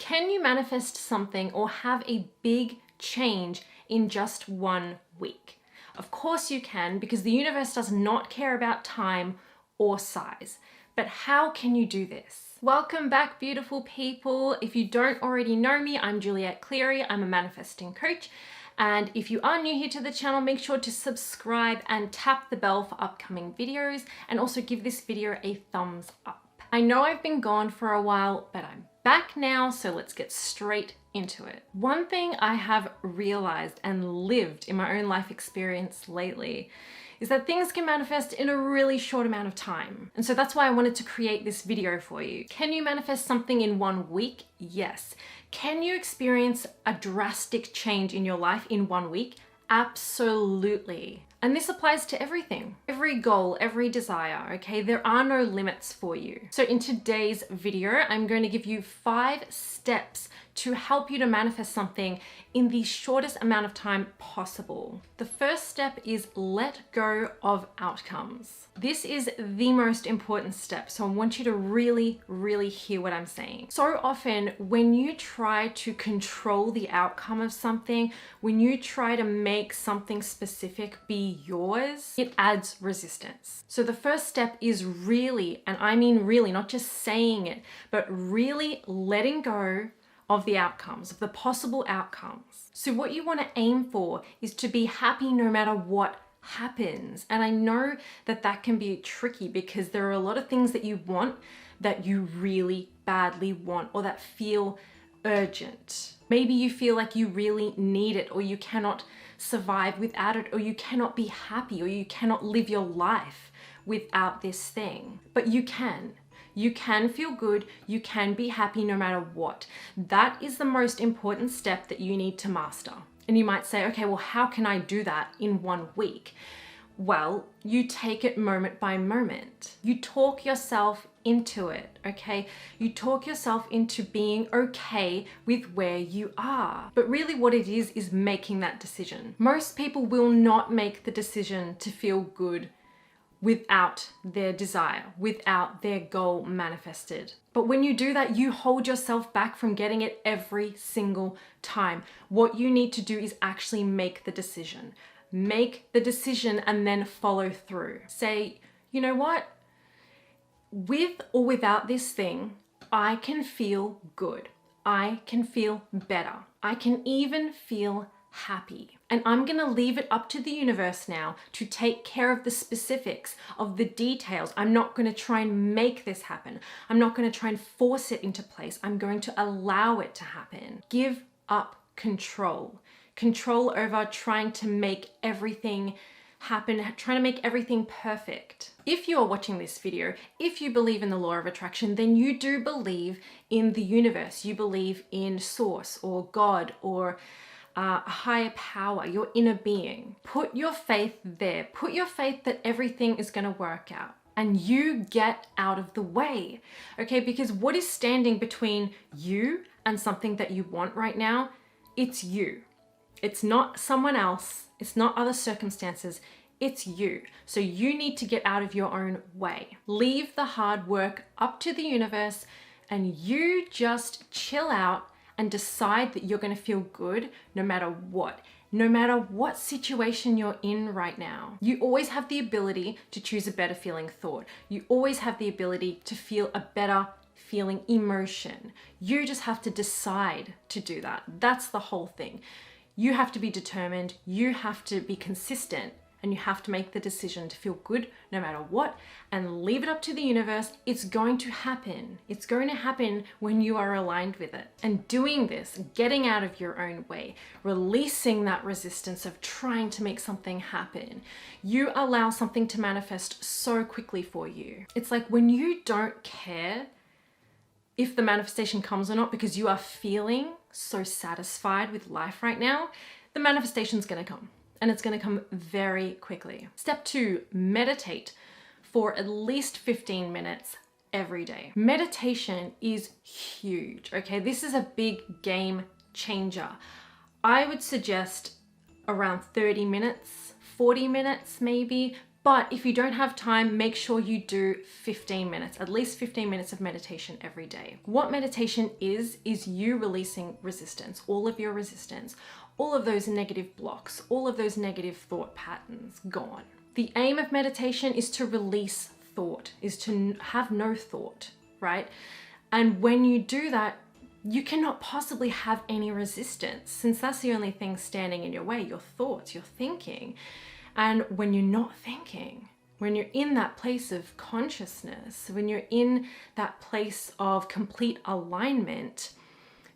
Can you manifest something or have a big change in just 1 week? Of course you can, because the universe does not care about time or size. But how can you do this? Welcome back, beautiful people. If you don't already know me, I'm Juliette Cleary. I'm a manifesting coach. And if you are new here to the channel, make sure to subscribe and tap the bell for upcoming videos, and also give this video a thumbs up. I know I've been gone for a while, but I'm back now, so let's get straight into it. One thing I have realized and lived in my own life experience lately is that things can manifest in a really short amount of time. And so that's why I wanted to create this video for you. Can you manifest something in 1 week? Yes. Can you experience a drastic change in your life in 1 week? Absolutely. And this applies to everything, every goal, every desire, okay? There are no limits for you. So in today's video, I'm going to give you 5 steps to help you to manifest something in the shortest amount of time possible. The first step is let go of outcomes. This is the most important step, so I want you to really, really hear what I'm saying. So often when you try to control the outcome of something, when you try to make something specific be yours, it adds resistance. So the first step is really, and I mean really, not just saying it, but really letting go of the outcomes, of the possible outcomes. So what you want to aim for is to be happy no matter what happens. And I know that that can be tricky because there are a lot of things that you want that you really badly want, or that feel urgent. Maybe you feel like you really need it, or you cannot survive without it, or you cannot be happy, or you cannot live your life without this thing. But you can. You can feel good, you can be happy no matter what. That is the most important step that you need to master. And you might say, okay, well, how can I do that in 1 week? Well, you take it moment by moment. You talk yourself into it, okay? You talk yourself into being okay with where you are. But really what it is making that decision. Most people will not make the decision to feel good without their desire, without their goal manifested. But when you do that, you hold yourself back from getting it every single time. What you need to do is actually make the decision. Make the decision and then follow through. Say, you know what? With or without this thing, I can feel good. I can feel better. I can even feel happy. And I'm gonna leave it up to the universe now to take care of the specifics of the details. I'm not gonna try and make this happen. I'm not gonna try and force it into place. I'm going to allow it to happen. Give up control. Control over trying to make everything happen, trying to make everything perfect. If you are watching this video, if you believe in the law of attraction, then you do believe in the universe. You believe in source or God or a higher power, your inner being. Put your faith there. Put your faith that everything is going to work out, and you get out of the way, okay? Because what is standing between you and something that you want right now? It's you. It's not someone else. It's not other circumstances. It's you. So you need to get out of your own way. Leave the hard work up to the universe, and you just chill out and decide that you're going to feel good no matter what situation you're in right now. You always have the ability to choose a better feeling thought. You always have the ability to feel a better feeling emotion. You just have to decide to do that. That's the whole thing. You have to be determined, you have to be consistent, and you have to make the decision to feel good no matter what, and leave it up to the universe. It's going to happen. It's going to happen when you are aligned with it. And doing this, getting out of your own way, releasing that resistance of trying to make something happen, you allow something to manifest so quickly for you. It's like when you don't care if the manifestation comes or not because you are feeling so satisfied with life right now, the manifestation's gonna come. And it's going to come very quickly. Step 2, meditate for at least 15 minutes every day. Meditation is huge, okay? This is a big game changer. I would suggest around 30 minutes, 40 minutes maybe, But if you don't have time, make sure you do 15 minutes, at least 15 minutes of meditation every day. What meditation is you releasing resistance, all of your resistance, all of those negative blocks, all of those negative thought patterns gone. The aim of meditation is to release thought, is to have no thought, right? And when you do that, you cannot possibly have any resistance, since that's the only thing standing in your way, your thoughts, your thinking. And when you're not thinking, when you're in that place of consciousness, when you're in that place of complete alignment,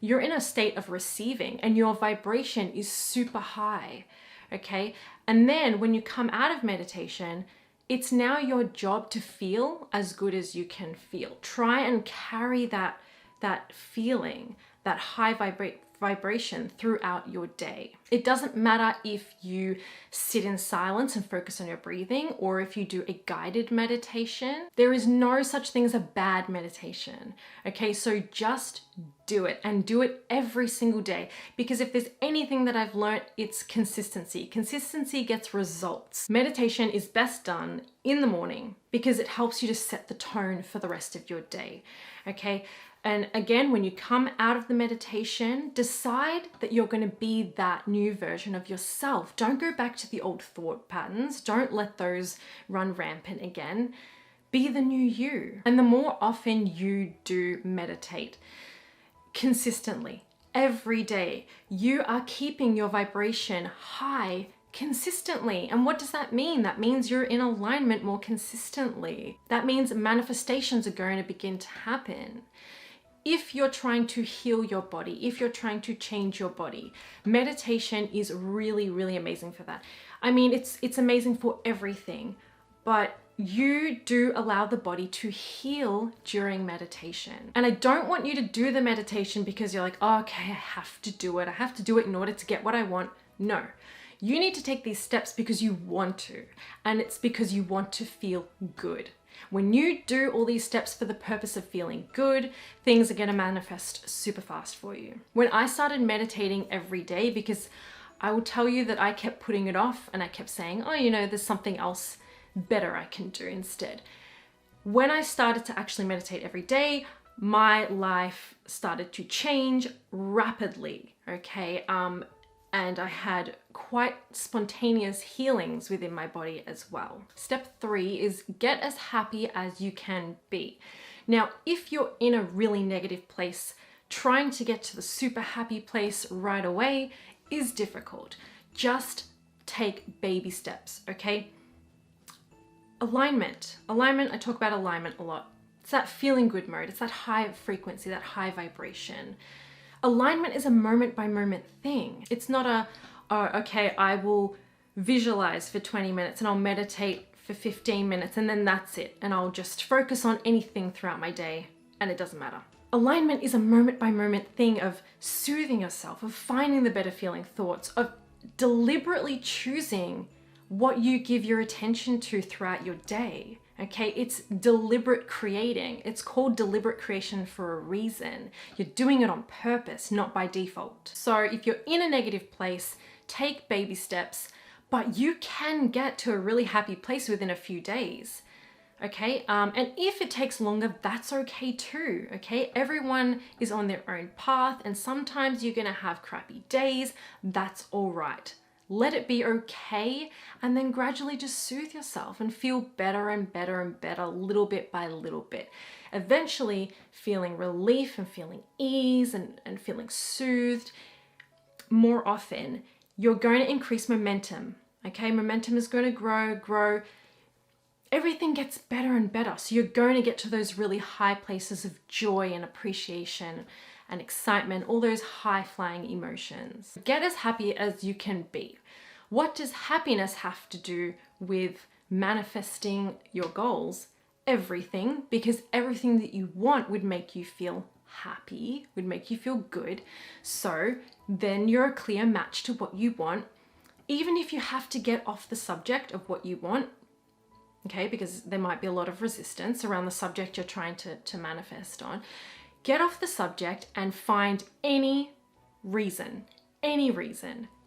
you're in a state of receiving and your vibration is super high, okay? And then when you come out of meditation, it's now your job to feel as good as you can feel. Try and carry that feeling, that high vibration throughout your day. It doesn't matter if you sit in silence and focus on your breathing or if you do a guided meditation. There is no such thing as a bad meditation. Okay, so just do it, and do it every single day, because if there's anything that I've learned, it's consistency. Consistency gets results. Meditation is best done in the morning because it helps you to set the tone for the rest of your day. Okay. And again, when you come out of the meditation, decide that you're going to be that new version of yourself. Don't go back to the old thought patterns. Don't let those run rampant again. Be the new you. And the more often you do meditate consistently, every day, you are keeping your vibration high consistently. And what does that mean? That means you're in alignment more consistently. That means manifestations are going to begin to happen. If you're trying to heal your body, if you're trying to change your body, meditation is really, really amazing for that. I mean, it's amazing for everything, but you do allow the body to heal during meditation. And I don't want you to do the meditation because you're like, oh, okay, I have to do it. I have to do it in order to get what I want. No, you need to take these steps because you want to, and it's because you want to feel good. When you do all these steps for the purpose of feeling good, things are going to manifest super fast for you. When I started meditating every day, because I will tell you that I kept putting it off and I kept saying, oh, you know, there's something else better I can do instead. When I started to actually meditate every day, my life started to change rapidly, okay? And I had quite spontaneous healings within my body as well. Step 3 is get as happy as you can be. Now, if you're in a really negative place, trying to get to the super happy place right away is difficult. Just take baby steps, okay? Alignment, I talk about alignment a lot. It's that feeling good mode. It's that high frequency, that high vibration. Alignment is a moment by moment thing. It's not okay, I will visualize for 20 minutes and I'll meditate for 15 minutes and then that's it. And I'll just focus on anything throughout my day and it doesn't matter. Alignment is a moment by moment thing of soothing yourself, of finding the better feeling thoughts, of deliberately choosing what you give your attention to throughout your day. Okay, it's deliberate creating. It's called deliberate creation for a reason. You're doing it on purpose, not by default. So if you're in a negative place, take baby steps, but you can get to a really happy place within a few days. Okay, and if it takes longer, that's okay too. Okay, everyone is on their own path, and sometimes you're gonna have crappy days. That's all right. Let it be okay, and then gradually just soothe yourself and feel better and better and better, little bit by little bit. Eventually feeling relief and feeling ease and feeling soothed. More often, you're going to increase momentum. Okay, momentum is going to grow. Everything gets better and better. So you're going to get to those really high places of joy and appreciation and excitement, all those high flying emotions. Get as happy as you can be. What does happiness have to do with manifesting your goals? Everything, because everything that you want would make you feel happy, would make you feel good. So then you're a clear match to what you want, even if you have to get off the subject of what you want. Okay, because there might be a lot of resistance around the subject you're trying to manifest on. Get off the subject and find any reason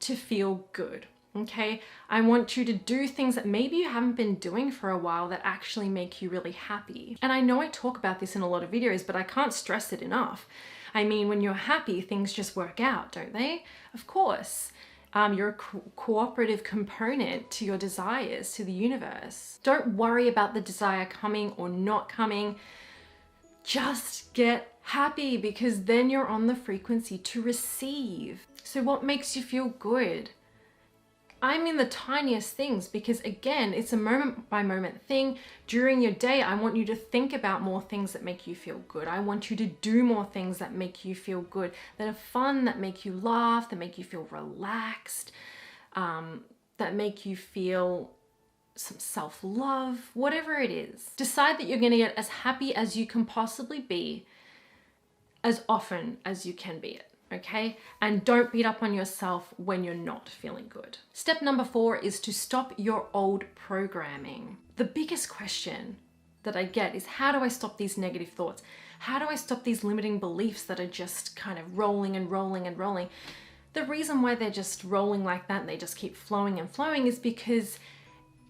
to feel good. Okay, I want you to do things that maybe you haven't been doing for a while that actually make you really happy. And I know I talk about this in a lot of videos, but I can't stress it enough. I mean, when you're happy, things just work out, don't they? Of course. You're a cooperative component to your desires, to the universe. Don't worry about the desire coming or not coming. Just get happy, because then you're on the frequency to receive. So what makes you feel good? I mean the tiniest things, because again, it's a moment by moment thing. During your day, I want you to think about more things that make you feel good. I want you to do more things that make you feel good, that are fun, that make you laugh, that make you feel relaxed, that make you feel some self-love, whatever it is. Decide that you're going to get as happy as you can possibly be, as often as you can be it. Okay? And don't beat up on yourself when you're not feeling good. Step number 4 is to stop your old programming. The biggest question that I get is, how do I stop these negative thoughts? How do I stop these limiting beliefs that are just kind of rolling and rolling and rolling? The reason why they're just rolling like that and they just keep flowing and flowing is because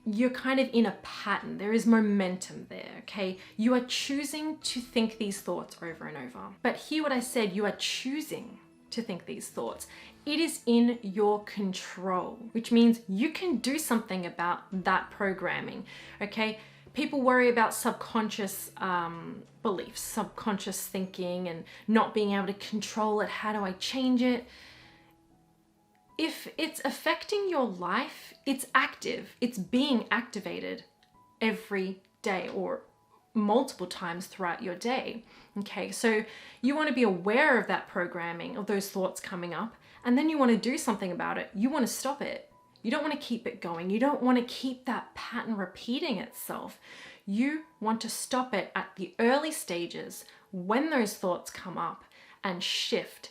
you're kind of in a pattern. There is momentum there, okay? You are choosing to think these thoughts over and over. But hear what I said, you are choosing to think these thoughts. It is in your control, which means you can do something about that programming, okay? People worry about subconscious beliefs, subconscious thinking, and not being able to control it. How do I change it? If it's affecting your life, it's active. It's being activated every day or multiple times throughout your day. Okay, so you want to be aware of that programming, of those thoughts coming up, and then you want to do something about it. You want to stop it. You don't want to keep it going. You don't want to keep that pattern repeating itself. You want to stop it at the early stages when those thoughts come up and shift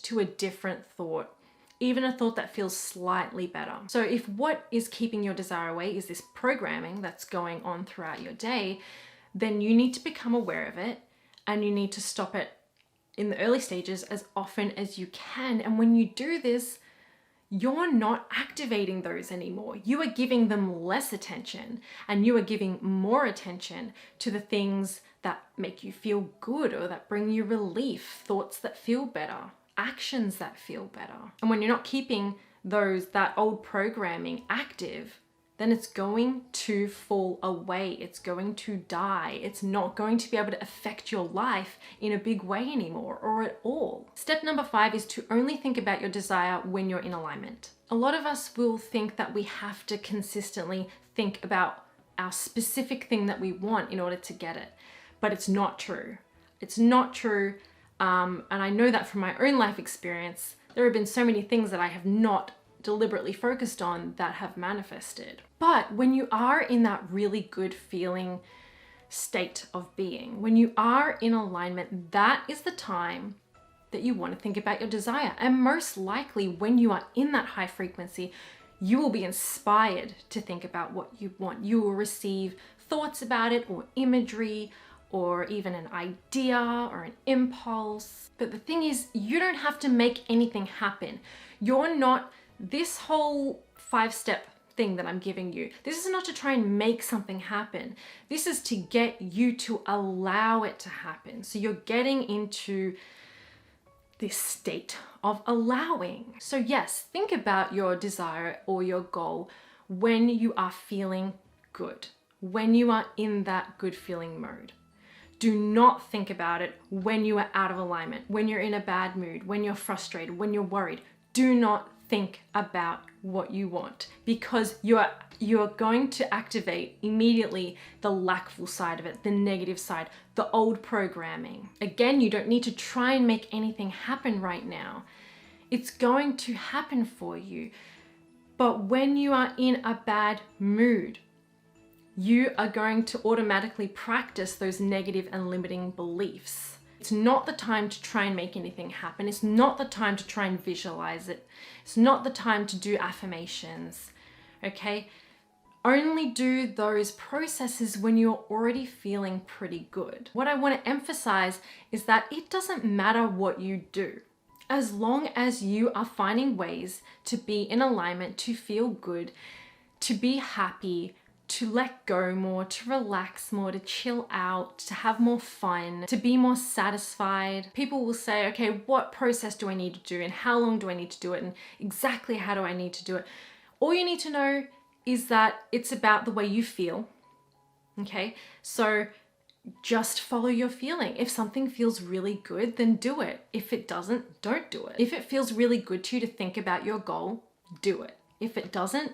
to a different thought. Even a thought that feels slightly better. So if what is keeping your desire away is this programming that's going on throughout your day, then you need to become aware of it and you need to stop it in the early stages as often as you can. And when you do this, you're not activating those anymore. You are giving them less attention, and you are giving more attention to the things that make you feel good or that bring you relief, thoughts that feel better, actions that feel better. And when you're not keeping that old programming active, then it's going to fall away. It's going to die. It's not going to be able to affect your life in a big way anymore, or at all. Step number 5 is to only think about your desire when you're in alignment. A lot of us will think that we have to consistently think about our specific thing that we want in order to get it, but it's not true. It's not true. And I know that from my own life experience. There have been so many things that I have not deliberately focused on that have manifested. But when you are in that really good feeling state of being, when you are in alignment, that is the time that you want to think about your desire. And most likely when you are in that high frequency, you will be inspired to think about what you want. You will receive thoughts about it, or imagery, or even an idea or an impulse. But the thing is, you don't have to make anything happen. You're not, this whole 5-step thing that I'm giving you, this is not to try and make something happen. This is to get you to allow it to happen. So you're getting into this state of allowing. So yes, think about your desire or your goal when you are feeling good, when you are in that good feeling mode. Do not think about it when you are out of alignment, when you're in a bad mood, when you're frustrated, when you're worried. Do not think about what you want, because you are going to activate immediately the lackful side of it, the negative side, the old programming. Again, you don't need to try and make anything happen right now. It's going to happen for you. But when you are in a bad mood, you are going to automatically practice those negative and limiting beliefs. It's not the time to try and make anything happen. It's not the time to try and visualize it. It's not the time to do affirmations, okay? Only do those processes when you're already feeling pretty good. What I want to emphasize is that it doesn't matter what you do. As long as you are finding ways to be in alignment, to feel good, to be happy, to let go more, to relax more, to chill out, to have more fun, to be more satisfied. People will say, okay, what process do I need to do and how long do I need to do it and exactly how do I need to do it? All you need to know is that it's about the way you feel, okay? So just follow your feeling. If something feels really good, then do it. If it doesn't, don't do it. If it feels really good to you to think about your goal, do it. If it doesn't,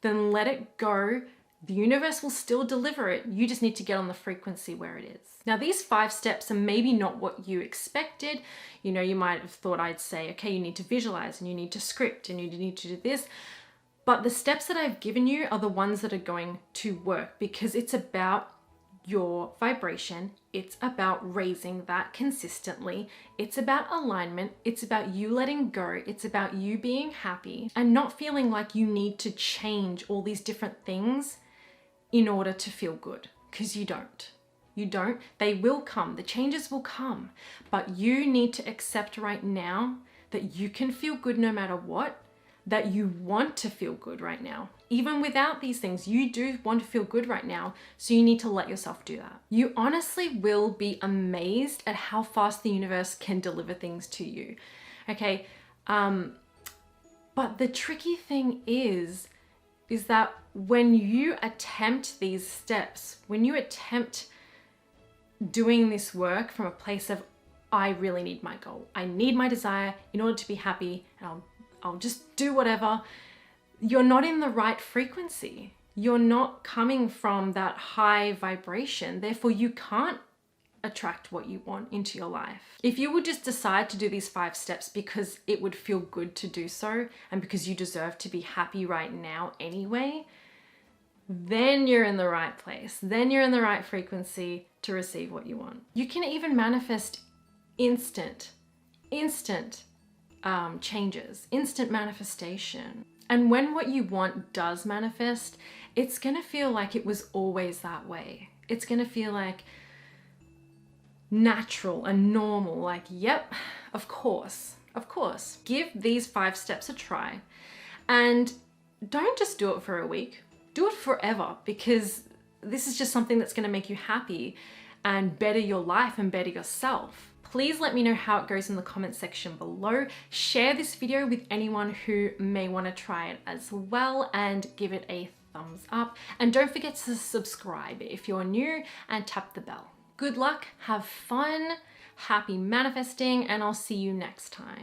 then let it go. The universe will still deliver it. You just need to get on the frequency where it is. Now, these 5 steps are maybe not what you expected. You know, you might have thought I'd say, okay, you need to visualize and you need to script and you need to do this. But the steps that I've given you are the ones that are going to work because it's about your vibration. It's about raising that consistently. It's about alignment. It's about you letting go. It's about you being happy and not feeling like you need to change all these different things in order to feel good, because you don't. You don't. They will come. The changes will come. But you need to accept right now that you can feel good no matter what, that you want to feel good right now. Even without these things, you do want to feel good right now. So you need to let yourself do that. You honestly will be amazed at how fast the universe can deliver things to you. Okay. But the tricky thing is that when you attempt these steps, when you attempt doing this work from a place of, I really need my goal, I need my desire in order to be happy, and I'll just do whatever, you're not in the right frequency. You're not coming from that high vibration. Therefore, you can't attract what you want into your life. If you would just decide to do these 5 steps because it would feel good to do so and because you deserve to be happy right now anyway, then you're in the right place. Then you're in the right frequency to receive what you want. You can even manifest instant changes, instant manifestation. And when what you want does manifest, it's gonna feel like it was always that way. It's gonna feel like natural and normal, like, yep, of course. Give these 5 steps a try and don't just do it for a week, do it forever, because this is just something that's gonna make you happy and better your life and better yourself. Please let me know how it goes in the comment section below. Share this video with anyone who may want to try it as well and give it a thumbs up. And don't forget to subscribe if you're new and tap the bell. Good luck, have fun, happy manifesting, and I'll see you next time.